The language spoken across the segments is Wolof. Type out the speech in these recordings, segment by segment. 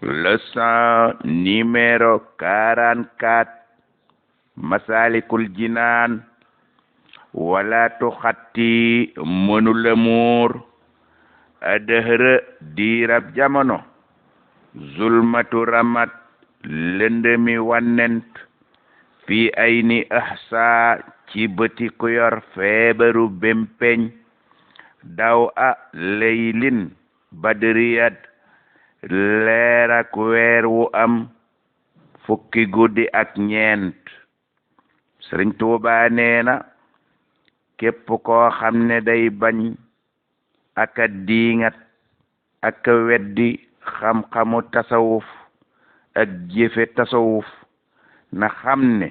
Leçon numéro 44 Masalikul Jinaan wala tuxatti mënula muur adëhërë diirab jamono zulmatu ramat lëndëmi wannent fi ay ni ahsa ci bëti ku yor feebaru bempeñ daw a leylin badriyat leer ak weer wu am fukki guddi ak ñeent Sëriñ Tuubaa neena képp koo xam ne day bañ aka diingat aka weddi xam-xamu tasawuf ak jëfe tasawuf na xam ne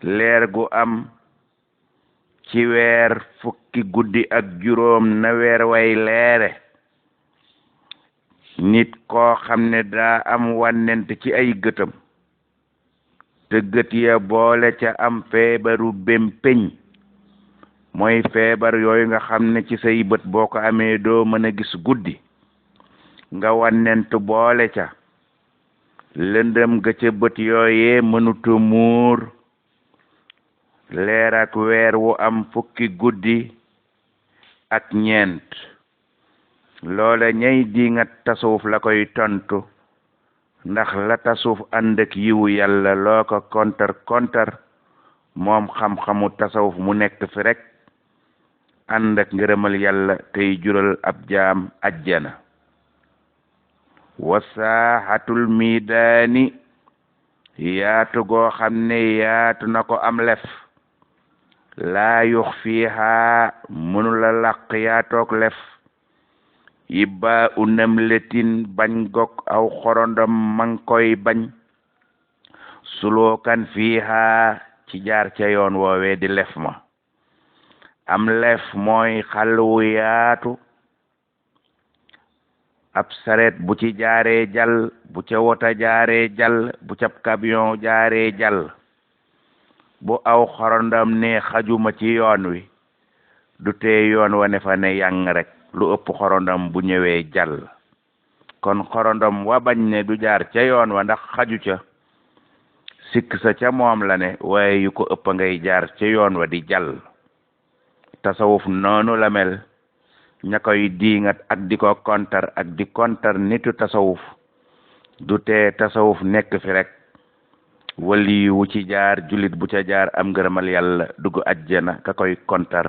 leer gu am ci weer fukki guddi ak juróom na weer way leere nit koo xam ne daa am wànnent ci ay gëtam te gët ya boole ca am feebaru bempeñ mooy feebar yooyu nga xam ne ci say bët boo ko amee doo mën a gis guddi nga wànnent boole ca lëndëm ga ca bët yooyee mënuta muur leer ak weer wu am fukki guddi ak ñeent loola ñay diingat tasawuf la koy tontu ndax la tasawuf ànd ak yiwu yàlla loo ko kontar moom xam-xamu tasawuf mu nekk fi rek ànd ak ngërëmal yàlla tey jural ab jaam ajjana wasaaxatul miidaani yaatu goo xam ne yaatu na ko am lef laa yux fiihaa mënula làq yaatoog lef yibba unam letin bañ gog aw xorondom mang koy bañ sulookan fiihaa ci jaar ca yoon woowee di lef ma am lef mooy xàll wu yaatu ab saret bu ci jaaree jàll bu ca wota jaaree jàll bu ca camion jaaree jàll bu aw xorondom ne xajuma ci yoon wi du tee yoon wa ne fa ne yang rek lu ëpp xorondom bu ñëwee jàll kon xorondom wa bañ ne du jaar ca yoon wa ndax xaju ca sikk sa ca moom la ne waaye yu ko ëpp ngay jaar ca yoon wa di jàll tasawuf noonu la mel ña koy diingat ak di ko kontar ak di kontar nitu tasawuf du tee tasawuf nekk fi rek wali wu ci jaar julit bu ca jaar am ngërëmal yàlla dugg ajjana ka koy kontar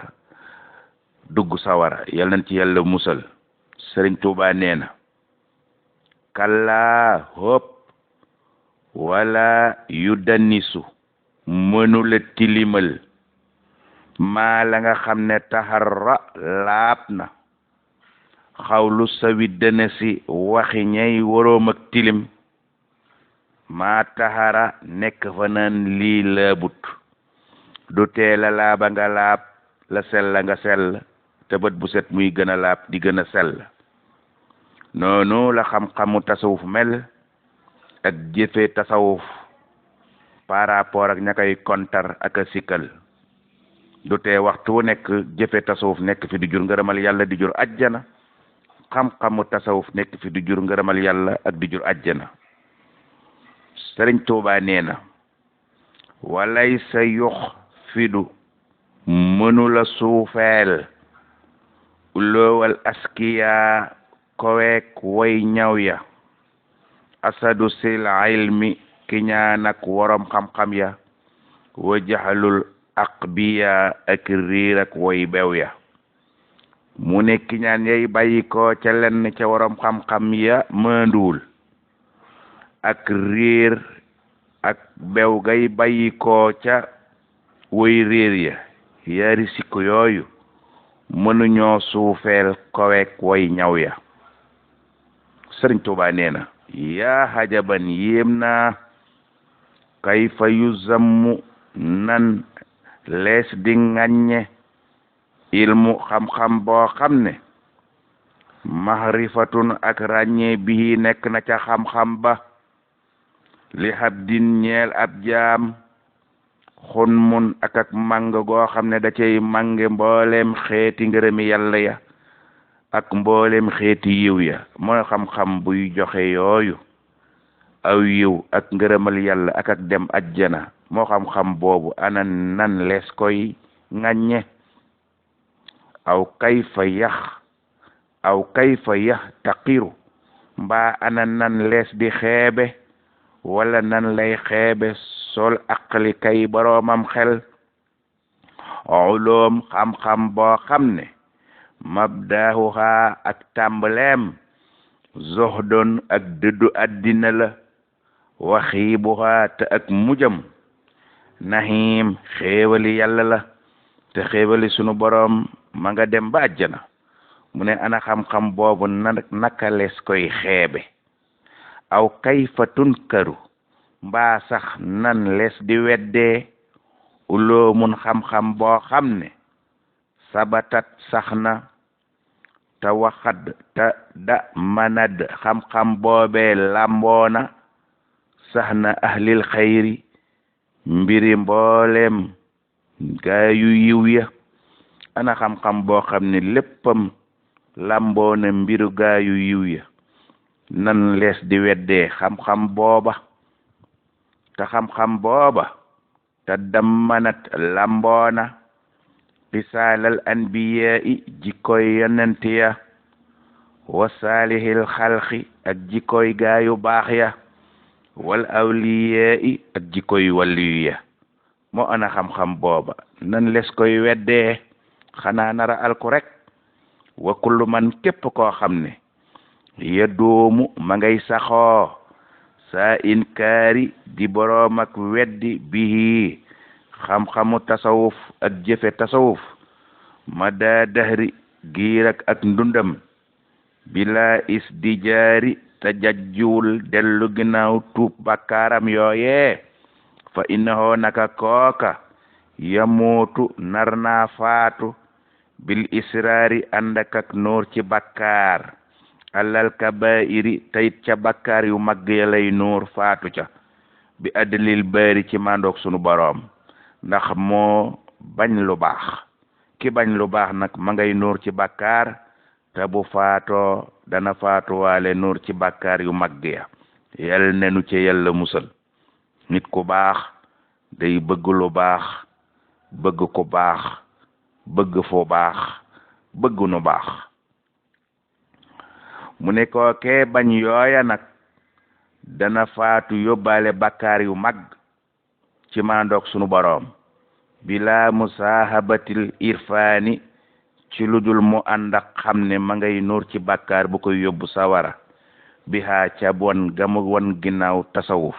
dugg sawara yal nañ ci yàlla musal Sëriñ Tuubaa nee na kallaa hóob wala yu danisu mënula tilimal maa la nga xam ne taxarra laab na xawlu sawi dëna si waxi ñay waroom ak tilim maa taxara nekk fa naan lii laabut du teela laaba nga laab la sella nga sell te bët bu set muy gën a laab di gën a sell noonu la xam-xamu tasawuf mel ak jëfe tasawuf par rapport ak ña koy kontar ak a sikkal du tee waxtu wu nekk jëfe tasawuf nekk fi di jur ngërëmal yàlla di jur ajjana xam-xamu tasawuf nekk fi di jur ngërëmal yàlla ak di jur ajjana Sëriñ Tuubaa nee na walay sa yux fidu mënula suufeel uloowal askiya koweek way ñaw ya asadu sil ilmi ki ñaan ak worom xam-xam ya wa jaxalul aqbiya ak riir ak way bew ya mu ne ki ñaan yay bàyyi ko ca lenn ca worom xam-xam ya mënduwul ak riir ak bew gay bàyyi ko ca way riir ya yaari sikko yooyu mënuñoo suufeel koweek way ñaw ya Sëriñ Tuubaa nee na yaa hajaban yéem naa kayfa yu zammu nan lees di ŋàññe ilmu xam-xam boo xam ne mahrifatun ak ràññee bii nekk na ca xam-xam ba li habdin ñeel ab jaam xun mun ak mang goo xam ne da cay mange mbooleem xeeti ngërëmi yàlla ya ak mboolem xeeti yiw ya mooy xam-xam buy joxe yooyu aw yiw ak ngërëmal yàlla ak dem ajjana moo xam-xam boobu ana nan lees koy ŋàññe aw kayfa yax taqiru mbaa ana nan lees di xeebe wala nan lay xeebe sol aqli kay boroomam xel uloom xam-xam boo xam ne mabdahuha ak tàmbaleem zohdon ak dëddu àddina la waxiibuha te ak mujam nahim xéewali yàlla la te xéewali sunu boroom ma nga dem ba àjjana mu ne ana xam-xam boobu naka lees koy xeebe aw kayfa tunkaru mbaa sax nan lees di weddee uloomun xam-xam boo xam ne sabatat sax na te waxad te da manad xam-xam boobee lamboona sax na ahlil xayri mbiri mboolem gaayu yiw ya ana xam-xam boo xam ne léppam lamboona mbiru gaayu yiw ya nan lees di weddee xam-xam booba te xam-xam booba te dammanat lamboona risaalal anbiyaa'i jikkoy yonent ya wa saalihil xalqi ak jikkoy gaayu baax ya wal awliyaa'i ak jikkoy waliyu ya moo ana xam-xam booba nan les koy weddee xanaa nara alku rek wa kullu man képp koo xam ne ya doomu ma ngay saxoo saa inkaari di boroom ak weddi bihi xam-xamu tasawuf ak jëfe tasawuf ma daa dahri giir ak ndundam bila isdijaari te jajjuwul dellu ginnaaw tuub bakkaaram yooyee fa innahu naka kooka yamuutu nar naa faatu bil israari ànd ak nuur ci bakkaar alal kabairi tayit ca bakkaar yu mag ya lay nuur faatu ca bi adlil bari ci mandoog sunu boroom ndax moo bañ lu baax ki bañ lu baax nag ma ngay nuur ci bakkaar te bu faatoo dana faatuwaale nuur ci bakkaar yu mag ya yal nenu ci yàlla musal nit ku baax day bëgg lu baax bëgg ku baax bëgg fu baax bëgg nu baax mu ne ko kee bañ yooya nag dana faatu yóbbaale bakkaar yu mag ci mandoog sunu boroom bila musaahabatil irfaani ci ludul mu ànd ak xam ne ma ngay nuur ci bakkaar bu koy yóbbu sawara bihaa ca bon gamu won ginnaaw tasawuf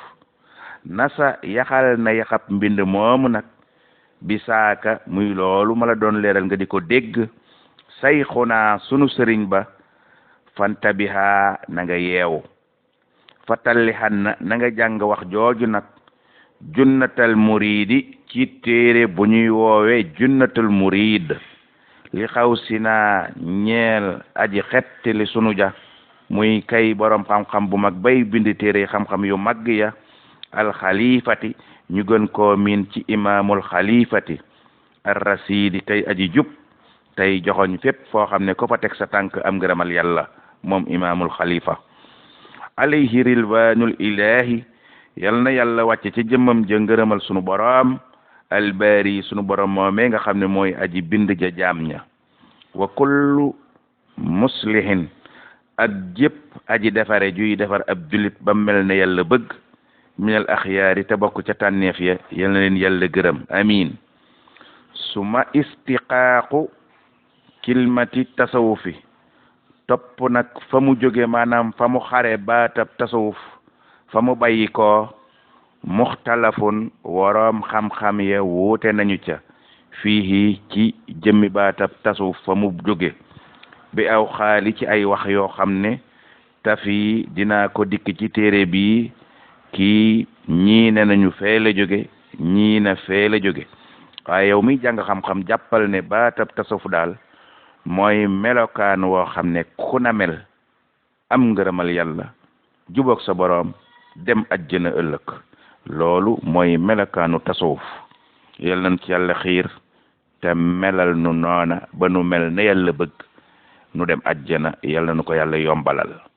nasa yaxal na yaxab mbind moomu nag bi saaka muy loolu ma la doon leeral nga di ko dégg say xunaa sunu sëriñ ba fanta bihaa na nga yeewu fatallihan na nga jàng wax jooju nag junnatal muridi ci téere bu ñuy woowe junnatul murid li xaw si naa ñeel aji xettali sunu ja muy kay borom xam-xam bu mag bay bindi téere xam-xam yu mag ya alxalifati ñu gën koo miin ci imaamul xalifati ar-rasidi tey aji jub tey joxoñ fépp foo xam ne ko fa teg sa tànk am ngërëmal yàlla moom imaamul xalifa alayhi rilwaanul ilahi yal na yàlla wàcce ci jëmmam ja ngërëmal sunu boroom albari sunu boroom moomee nga xam ne mooy aji bind ja jaam ña wa kullu muslihin ak jëpp aji defare juy defar ab julit ba mel ne yàlla bëgg minal axyaari te bokk ca tànneef ya yal na leen yàlla gërëm amiin suma istiqaaqu kilmati tasawufi topp nag fa mu jóge maanaam fa mu xare baatab tasawuf fa mu bàyyi ko muxtalafun woroom xam-xam ya wuute nañu ca fii ci jëmmi baatab tasawuf fa mu jóge bi aw xaali ci ay wax yoo xam ne tafi dinaa ko dikk ci téere bi kii ñii ne nañu fee la jóge ñii na fee la jóge waaye yow mi jàng xam-xam jàppal ne baatab tasawuf daal mooy melokaan woo xam ne ku na mel am ngërëmal yàlla jubóog sa boroom dem ajjana ëllëg loolu mooy melokaanu tasawuf yal nañ ci yàlla xiir te melal nu noona ba nu mel ne yàlla bëgg nu dem ajjana yàlla na nu ko yàlla yombalal